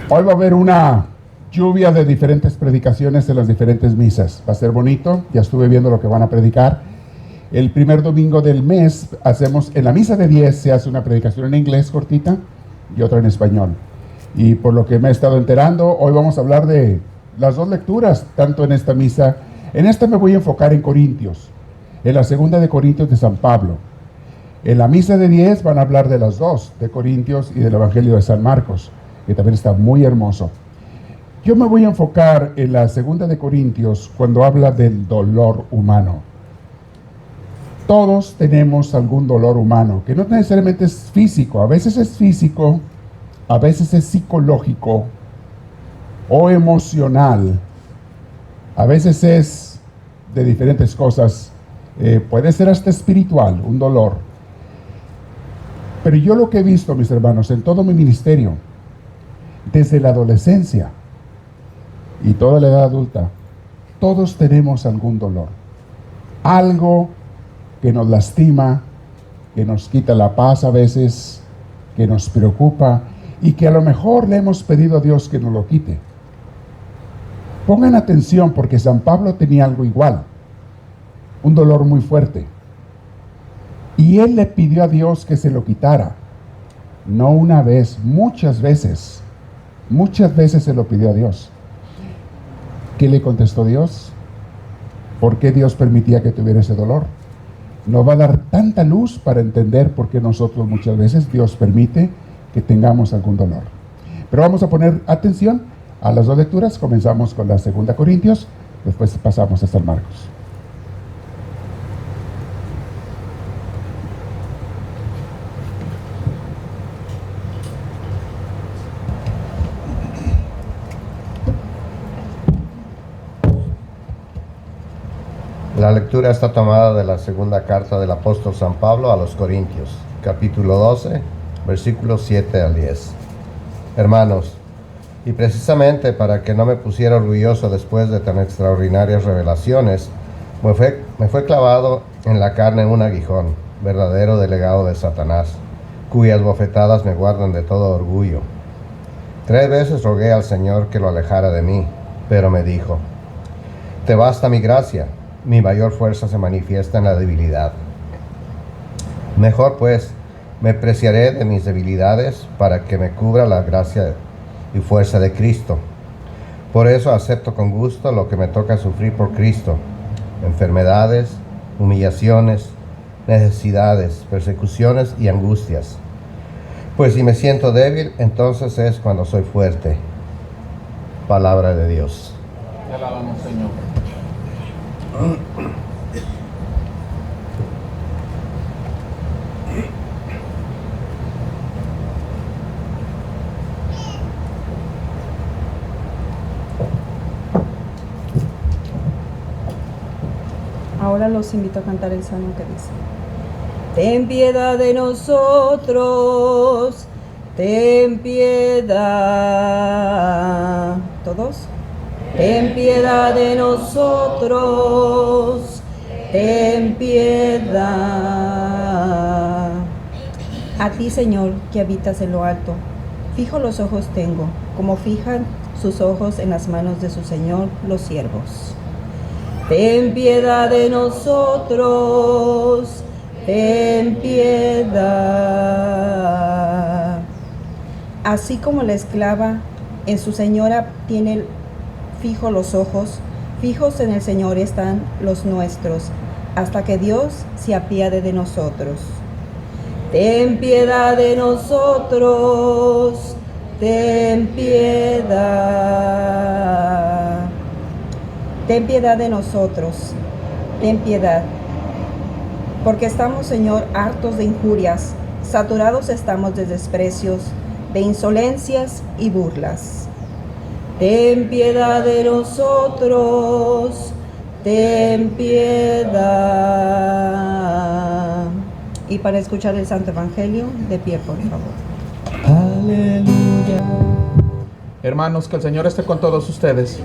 Hoy va a haber una lluvia de diferentes predicaciones en las diferentes misas. Va a ser bonito, ya estuve viendo lo que van a predicar. El primer domingo del mes hacemos, en la misa de 10 se hace una predicación en inglés cortita y otra en español. Y por lo que me he estado enterando, hoy vamos a hablar de las dos lecturas, tanto en esta misa. En esta me voy a enfocar en Corintios, en la segunda de Corintios de San Pablo. En la misa de 10 van a hablar de las dos, de Corintios y del Evangelio de San Marcos, que también está muy hermoso. Yo me voy a enfocar en la segunda de Corintios cuando habla del dolor humano. Todos tenemos algún dolor humano, que no necesariamente es físico, a veces es físico, a veces es psicológico o emocional, a veces es de diferentes cosas, puede ser hasta espiritual, un dolor. Pero yo lo que he visto, mis hermanos, en todo mi ministerio, desde la adolescencia y toda la edad adulta, todos tenemos algún dolor, algo que nos lastima, que nos quita la paz a veces, que nos preocupa y que a lo mejor le hemos pedido a Dios que nos lo quite. Pongan atención porque San Pablo tenía algo igual, un dolor muy fuerte, y él le pidió a Dios que se lo quitara, no una vez, muchas veces se lo pidió a Dios. ¿Qué le contestó Dios? ¿Por qué Dios permitía que tuviera ese dolor? Nos va a dar tanta luz para entender por qué nosotros muchas veces Dios permite que tengamos algún dolor. Pero vamos a poner atención a las dos lecturas. Comenzamos con la segunda Corintios, después pasamos a San Marcos. La lectura está tomada de la segunda carta del apóstol San Pablo a los Corintios, capítulo 12, versículos 7 al 10. Hermanos, y precisamente para que no me pusiera orgulloso después de tan extraordinarias revelaciones, me fue clavado en la carne un aguijón, verdadero delegado de Satanás, cuyas bofetadas me guardan de todo orgullo. 3 veces rogué al Señor que lo alejara de mí, pero me dijo: te basta mi gracia, mi mayor fuerza se manifiesta en la debilidad. Mejor pues, me preciaré de mis debilidades para que me cubra la gracia y fuerza de Cristo. Por eso acepto con gusto lo que me toca sufrir por Cristo: enfermedades, humillaciones, necesidades, persecuciones y angustias. Pues si me siento débil, entonces es cuando soy fuerte. Palabra de Dios. Te alabamos, Señor. Ahora los invito a cantar el salmo que dice: ten piedad de nosotros, ten piedad. ¿Todos? Ten piedad de nosotros, ten piedad. A ti, Señor, que habitas en lo alto, fijo los ojos tengo, como fijan sus ojos en las manos de su Señor los siervos. Ten piedad de nosotros, ten piedad. Así como la esclava en su señora tiene fijo los ojos, fijos en el Señor están los nuestros, hasta que Dios se apiade de nosotros. Ten piedad de nosotros, ten piedad. Ten piedad de nosotros, ten piedad. Porque estamos, Señor, hartos de injurias, saturados estamos de desprecios, de insolencias y burlas. Ten piedad de nosotros, ten piedad. Y para escuchar el Santo Evangelio, de pie, por favor. Aleluya. Hermanos, que el Señor esté con todos ustedes.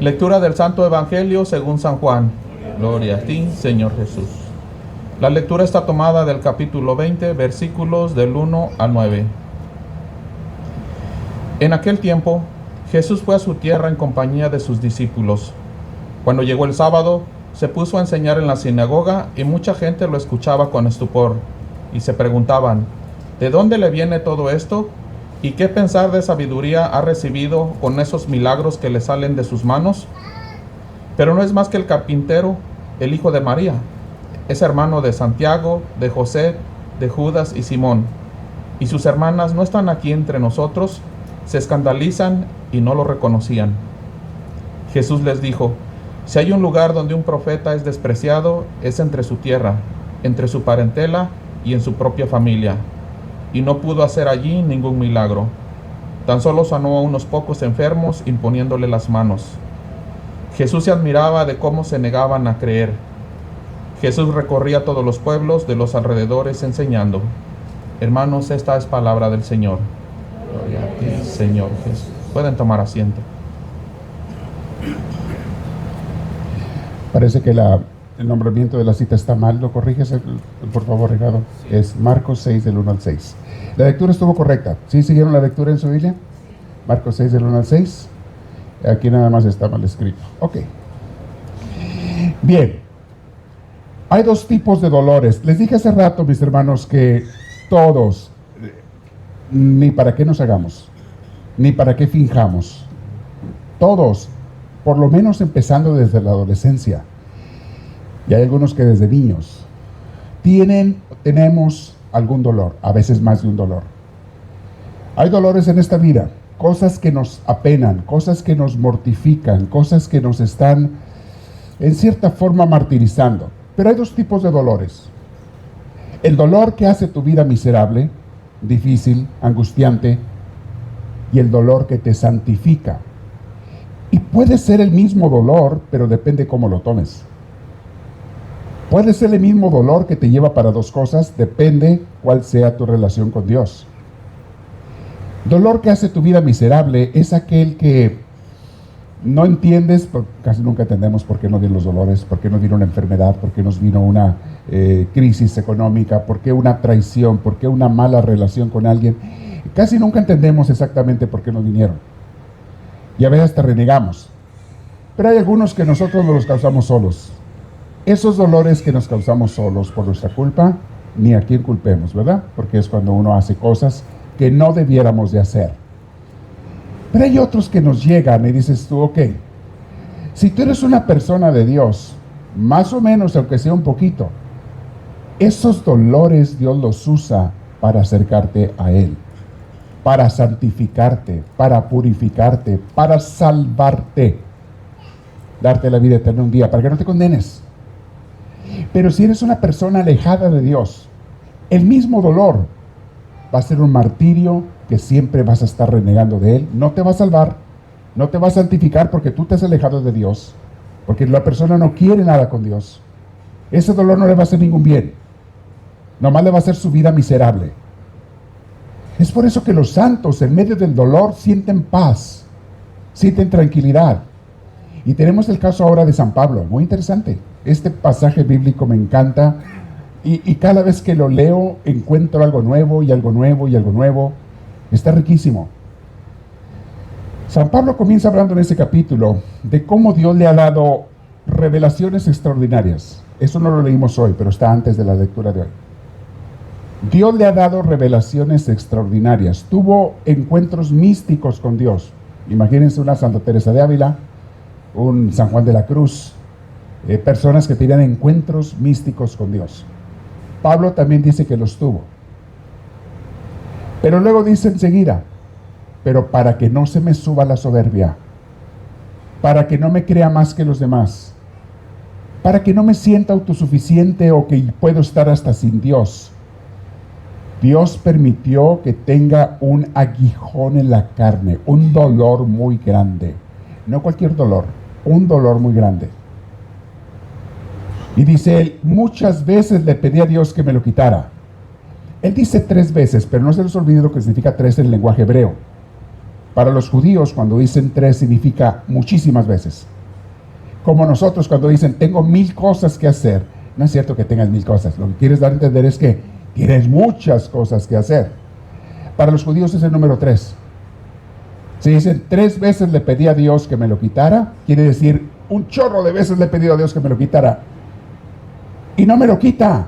Lectura del Santo Evangelio según San Juan. Gloria a ti, Señor Jesús. La lectura está tomada del capítulo 20, versículos del 1 al 9. En aquel tiempo, Jesús fue a su tierra en compañía de sus discípulos. Cuando llegó el sábado, se puso a enseñar en la sinagoga y mucha gente lo escuchaba con estupor, y se preguntaban, ¿de dónde le viene todo esto? ¿Y qué pensar de sabiduría ha recibido con esos milagros que le salen de sus manos? Pero no es más que el carpintero, el hijo de María. Es hermano de Santiago, de José, de Judas y Simón. Y sus hermanas no están aquí entre nosotros. Se escandalizan y no lo reconocían. Jesús les dijo, si hay un lugar donde un profeta es despreciado, es entre su tierra, entre su parentela y en su propia familia. Y no pudo hacer allí ningún milagro. Tan solo sanó a unos pocos enfermos imponiéndole las manos. Jesús se admiraba de cómo se negaban a creer. Jesús recorría todos los pueblos de los alrededores enseñando. Hermanos, esta es palabra del Señor. Gloria a ti, Señor Jesús. Pueden tomar asiento. Parece que el nombramiento de la cita está mal. ¿Lo corriges, por favor, Ricardo? Es Marcos 6, del 1 al 6. La lectura estuvo correcta. ¿Sí siguieron la lectura en su Biblia? Marcos 6, del 1 al 6. Aquí nada más está mal escrito. Ok. Bien. Hay dos tipos de dolores. Les dije hace rato, mis hermanos, que todos, ni para qué nos hagamos, ni para qué finjamos, todos, por lo menos empezando desde la adolescencia, y hay algunos que desde niños, tenemos algún dolor, a veces más de un dolor. Hay dolores en esta vida, cosas que nos apenan, cosas que nos mortifican, cosas que nos están en cierta forma martirizando. Pero hay dos tipos de dolores. El dolor que hace tu vida miserable, difícil, angustiante, y el dolor que te santifica. Y puede ser el mismo dolor, pero depende cómo lo tomes. Puede ser el mismo dolor que te lleva para dos cosas, depende cuál sea tu relación con Dios. Dolor que hace tu vida miserable es aquel que no entiendes, casi nunca entendemos por qué nos vienen los dolores, por qué nos vino una enfermedad, por qué nos vino una crisis económica, por qué una traición, por qué una mala relación con alguien. Casi nunca entendemos exactamente por qué nos vinieron. Y a veces hasta renegamos. Pero hay algunos que nosotros nos los causamos solos. Esos dolores que nos causamos solos por nuestra culpa, ni a quién culpemos, ¿verdad? Porque es cuando uno hace cosas que no debiéramos de hacer. Pero hay otros que nos llegan y dices tú, ok, si tú eres una persona de Dios, más o menos, aunque sea un poquito, esos dolores Dios los usa para acercarte a Él, para santificarte, para purificarte, para salvarte, darte la vida eterna un día, para que no te condenes. Pero si eres una persona alejada de Dios, el mismo dolor va a ser un martirio que siempre vas a estar renegando de Él. No te va a salvar, no te va a santificar porque tú te has alejado de Dios, porque la persona no quiere nada con Dios. Ese dolor no le va a hacer ningún bien, nomás le va a hacer su vida miserable. Es por eso que los santos en medio del dolor sienten paz, sienten tranquilidad. Y tenemos el caso ahora de San Pablo, muy interesante. Este pasaje bíblico me encanta y cada vez que lo leo encuentro algo nuevo y algo nuevo y algo nuevo. Está riquísimo. San Pablo comienza hablando en ese capítulo de cómo Dios le ha dado revelaciones extraordinarias. Eso no lo leímos hoy, pero está antes de la lectura de hoy. Dios le ha dado revelaciones extraordinarias. Tuvo encuentros místicos con Dios. Imagínense una Santa Teresa de Ávila, un San Juan de la Cruz, personas que tenían encuentros místicos con Dios. Pablo también dice que los tuvo. Pero luego dice enseguida, pero para que no se me suba la soberbia, para que no me crea más que los demás, para que no me sienta autosuficiente o que puedo estar hasta sin Dios, Dios permitió que tenga un aguijón en la carne, un dolor muy grande, no cualquier dolor, un dolor muy grande. Y dice él, muchas veces le pedí a Dios que me lo quitara. Él dice 3 veces, pero no se les olvide lo que significa 3 en el lenguaje hebreo. Para los judíos, cuando dicen 3, significa muchísimas veces. Como nosotros, cuando dicen, tengo 1000 cosas que hacer. No es cierto que tengas 1000 cosas. Lo que quieres dar a entender es que tienes muchas cosas que hacer. Para los judíos es el número 3. Si dicen 3 veces le pedí a Dios que me lo quitara, quiere decir un chorro de veces le he pedido a Dios que me lo quitara. Y no me lo quita.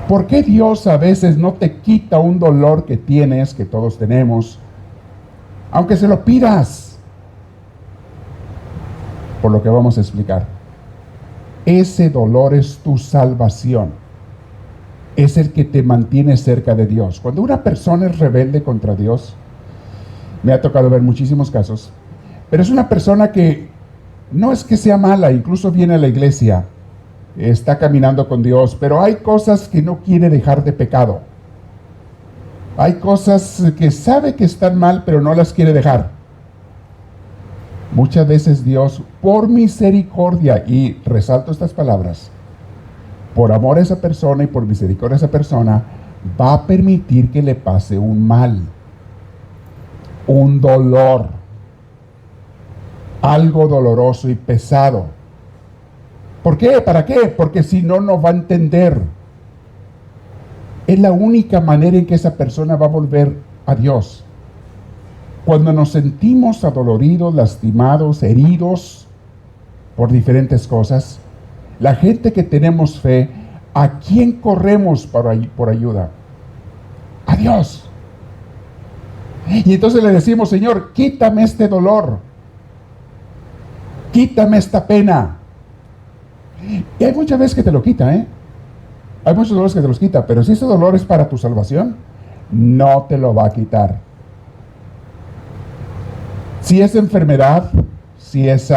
¿Por qué Dios a veces no te quita un dolor que tienes, que todos tenemos, aunque se lo pidas? Por lo que vamos a explicar. Ese dolor es tu salvación. Es el que te mantiene cerca de Dios. Cuando una persona es rebelde contra Dios, me ha tocado ver muchísimos casos, pero es una persona que no es que sea mala, incluso viene a la iglesia, está caminando con Dios, pero hay cosas que no quiere dejar de pecado. Hay cosas que sabe que están mal, pero no las quiere dejar. Muchas veces Dios, por misericordia, y resalto estas palabras, por amor a esa persona y por misericordia a esa persona, va a permitir que le pase un mal, un dolor, algo doloroso y pesado. ¿Por qué? ¿Para qué? Porque si no, no va a entender. Es la única manera en que esa persona va a volver a Dios. Cuando nos sentimos adoloridos, lastimados, heridos por diferentes cosas, la gente que tenemos fe, ¿a quién corremos por ayuda? A Dios. Y entonces le decimos, Señor, quítame este dolor, quítame esta pena. Y hay muchas veces que te lo quita, ¿eh? Hay muchos dolores que te los quita, pero si ese dolor es para tu salvación, no te lo va a quitar. Si es enfermedad, si es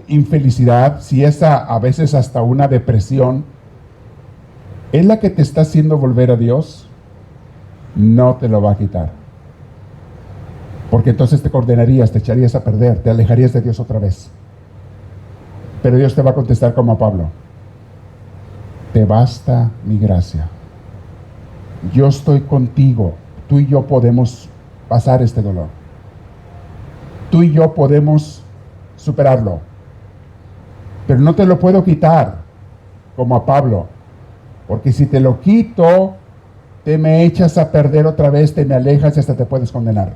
infelicidad, si es a veces hasta una depresión, es la que te está haciendo volver a Dios, no te lo va a quitar. Porque entonces te condenarías, te echarías a perder, te alejarías de Dios otra vez. Pero Dios te va a contestar como a Pablo: te basta mi gracia. Yo estoy contigo. Tú y yo podemos pasar este dolor. Tú y yo podemos superarlo. Pero no te lo puedo quitar como a Pablo. Porque si te lo quito, te me echas a perder otra vez, te me alejas y hasta te puedes condenar.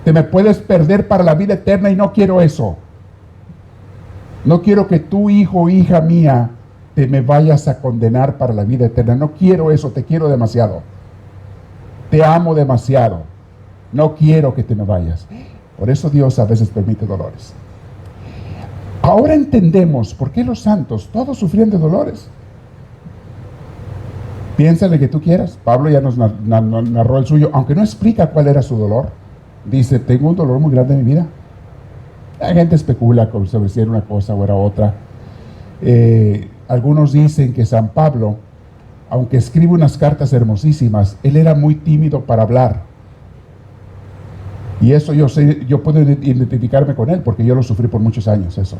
Te me puedes perder para la vida eterna y no quiero eso. No quiero que tu hijo o hija mía te me vayas a condenar para la vida eterna. No quiero eso, te quiero demasiado. Te amo demasiado. No quiero que te me vayas. Por eso Dios a veces permite dolores. Ahora entendemos por qué los santos todos sufrían de dolores. Piénsale que tú quieras. Pablo ya nos narró el suyo, aunque no explica cuál era su dolor. Dice, tengo un dolor muy grande en mi vida. La gente especula sobre si era una cosa o era otra. Algunos dicen que San Pablo, aunque escribe unas cartas hermosísimas, él era muy tímido para hablar. Y eso yo puedo identificarme con él, porque yo lo sufrí por muchos años, eso.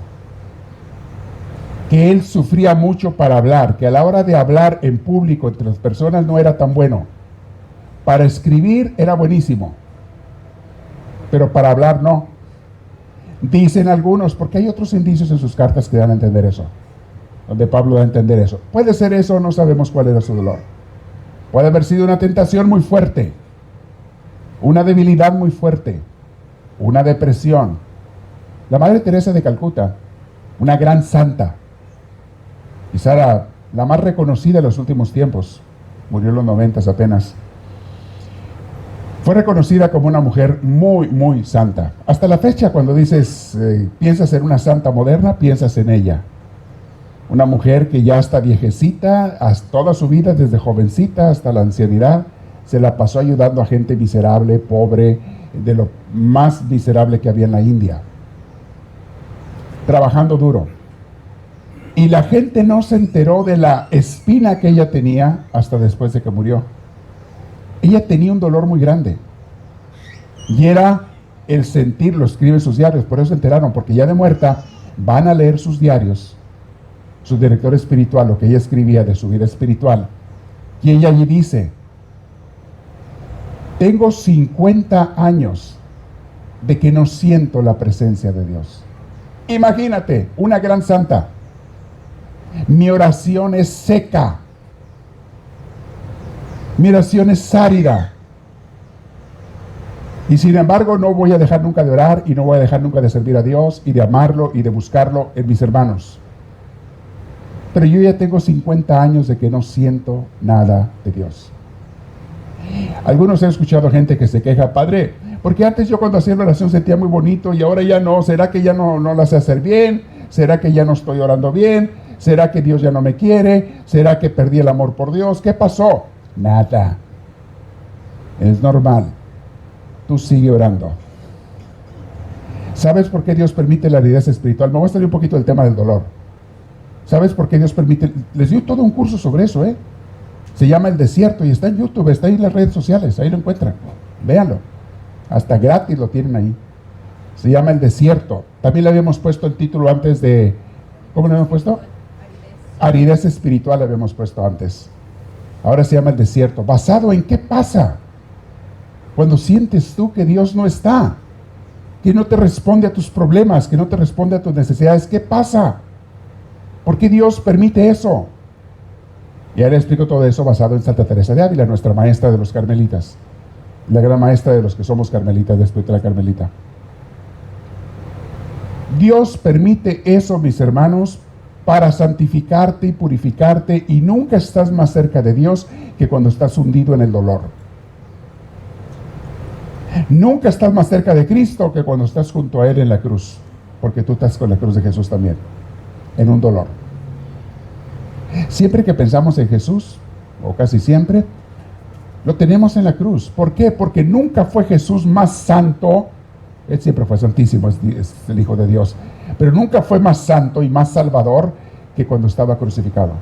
Que él sufría mucho para hablar, que a la hora de hablar en público entre las personas no era tan bueno. Para escribir era buenísimo, pero para hablar no. Dicen algunos, porque hay otros indicios en sus cartas que dan a entender eso, donde Pablo da a entender eso. Puede ser eso, no sabemos cuál era su dolor. Puede haber sido una tentación muy fuerte, una debilidad muy fuerte, una depresión. La Madre Teresa de Calcuta, una gran santa, quizá la más reconocida en los últimos tiempos, murió en los 90 apenas. Fue reconocida como una mujer muy, muy santa. Hasta la fecha, cuando dices, piensas en una santa moderna, piensas en ella. Una mujer que ya está viejecita, toda su vida, desde jovencita hasta la ancianidad, se la pasó ayudando a gente miserable, pobre, de lo más miserable que había en la India. Trabajando duro. Y la gente no se enteró de la espina que ella tenía hasta después de que murió. Ella tenía un dolor muy grande. Y era el sentir, lo escribe en sus diarios, por eso se enteraron, porque ya de muerta van a leer sus diarios, su director espiritual, lo que ella escribía de su vida espiritual. Y ella allí dice, tengo 50 años de que no siento la presencia de Dios. Imagínate, una gran santa. Mi oración es seca. Mi oración es árida. Y sin embargo, no voy a dejar nunca de orar y no voy a dejar nunca de servir a Dios y de amarlo y de buscarlo en mis hermanos. Pero yo ya tengo 50 años de que no siento nada de Dios. Algunos han escuchado gente que se queja, padre, porque antes yo cuando hacía la oración sentía muy bonito y ahora ya no. ¿Será que ya no la sé hacer bien? ¿Será que ya no estoy orando bien? ¿Será que Dios ya no me quiere? ¿Será que perdí el amor por Dios? ¿Qué pasó? Nada. Es normal. Tú sigue orando. ¿Sabes por qué Dios permite la aridez espiritual? Me voy a salir un poquito del tema del dolor. ¿Sabes por qué Dios permite? Les dio todo un curso sobre eso, ¿eh? Se llama El Desierto y está en YouTube, está ahí en las redes sociales, ahí lo encuentran. Véanlo. Hasta gratis lo tienen ahí. Se llama El Desierto. También le habíamos puesto el título antes de... ¿Cómo le habíamos puesto? Aridez espiritual le habíamos puesto antes. Ahora se llama El Desierto. ¿Basado en qué pasa? Cuando sientes tú que Dios no está, que no te responde a tus problemas, que no te responde a tus necesidades, ¿qué pasa? ¿Por qué Dios permite eso? Y ahora explico todo eso basado en Santa Teresa de Ávila, nuestra maestra de los carmelitas, la gran maestra de los que somos carmelitas, después de la carmelita. Dios permite eso, mis hermanos, para santificarte y purificarte, y nunca estás más cerca de Dios que cuando estás hundido en el dolor. Nunca estás más cerca de Cristo que cuando estás junto a Él en la cruz, porque tú estás con la cruz de Jesús también, en un dolor. Siempre que pensamos en Jesús, o casi siempre, lo tenemos en la cruz. ¿Por qué? Porque nunca fue Jesús más santo. Él siempre fue santísimo, es el Hijo de Dios, pero nunca fue más santo y más salvador que cuando estaba crucificado.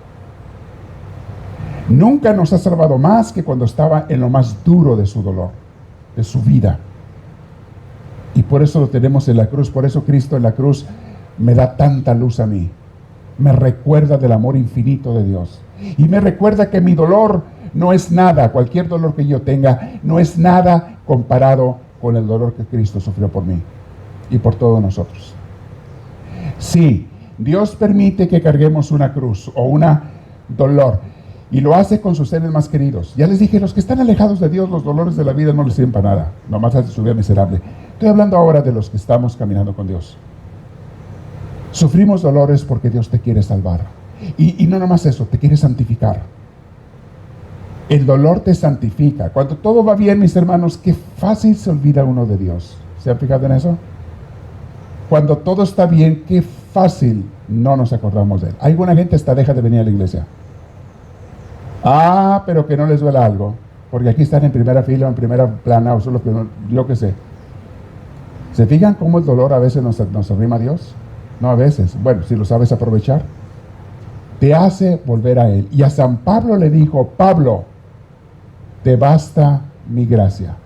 Nunca nos ha salvado más que cuando estaba en lo más duro de su dolor, de su vida. Y por eso lo tenemos en la cruz. Por eso Cristo en la cruz me da tanta luz a mí. Me recuerda del amor infinito de Dios. Y me recuerda que mi dolor no es nada, cualquier dolor que yo tenga, no es nada comparado con el dolor que Cristo sufrió por mí y por todos nosotros. Sí, Dios permite que carguemos una cruz o un dolor, y lo hace con sus seres más queridos. Ya les dije, los que están alejados de Dios, los dolores de la vida no les sirven para nada, nomás hace su vida miserable. Estoy hablando ahora de los que estamos caminando con Dios. Sufrimos dolores porque Dios te quiere salvar. Y no nomás eso, te quiere santificar. El dolor te santifica. Cuando todo va bien, mis hermanos, qué fácil se olvida uno de Dios. ¿Se han fijado en eso? Cuando todo está bien, qué fácil no nos acordamos de Él. Alguna gente hasta deja de venir a la iglesia. Pero que no les duela algo, porque aquí están en primera fila o en primera plana, o solo que yo qué sé. ¿Se fijan cómo el dolor a veces nos arrima a Dios? No a veces. Bueno, si lo sabes aprovechar, te hace volver a Él. Y a San Pablo le dijo, Pablo, te basta mi gracia.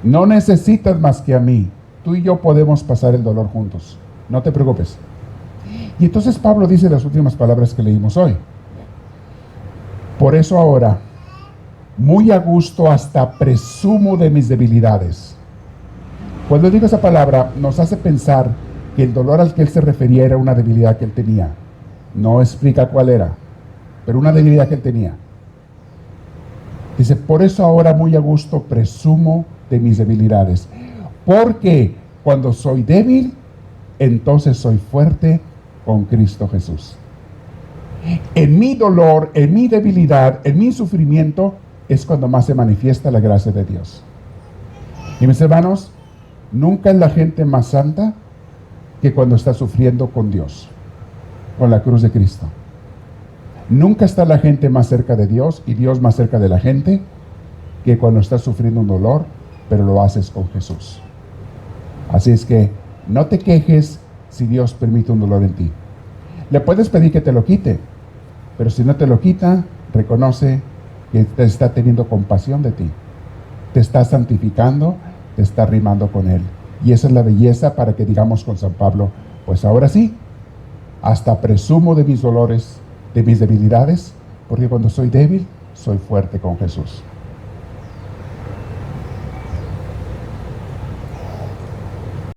No necesitas más que a mí. Tú y yo podemos pasar el dolor juntos. No te preocupes. Y entonces Pablo dice las últimas palabras que leímos hoy. Por eso ahora, muy a gusto hasta presumo de mis debilidades. Cuando digo esa palabra, nos hace pensar que el dolor al que él se refería era una debilidad que él tenía. No explica cuál era, pero una debilidad que él tenía. Dice, por eso ahora muy a gusto presumo de mis debilidades. Porque cuando soy débil, entonces soy fuerte con Cristo Jesús. En mi dolor, en mi debilidad, en mi sufrimiento, es cuando más se manifiesta la gracia de Dios. Y mis hermanos, nunca es la gente más santa que cuando está sufriendo con Dios, con la cruz de Cristo. Nunca está la gente más cerca de Dios y Dios más cerca de la gente que cuando está sufriendo un dolor, pero lo haces con Jesús. Así es que no te quejes si Dios permite un dolor en ti. Le puedes pedir que te lo quite, pero si no te lo quita, reconoce que te está teniendo compasión de ti. Te está santificando, te está arrimando con Él. Y esa es la belleza para que digamos con San Pablo, pues ahora sí, hasta presumo de mis dolores, de mis debilidades, porque cuando soy débil, soy fuerte con Jesús.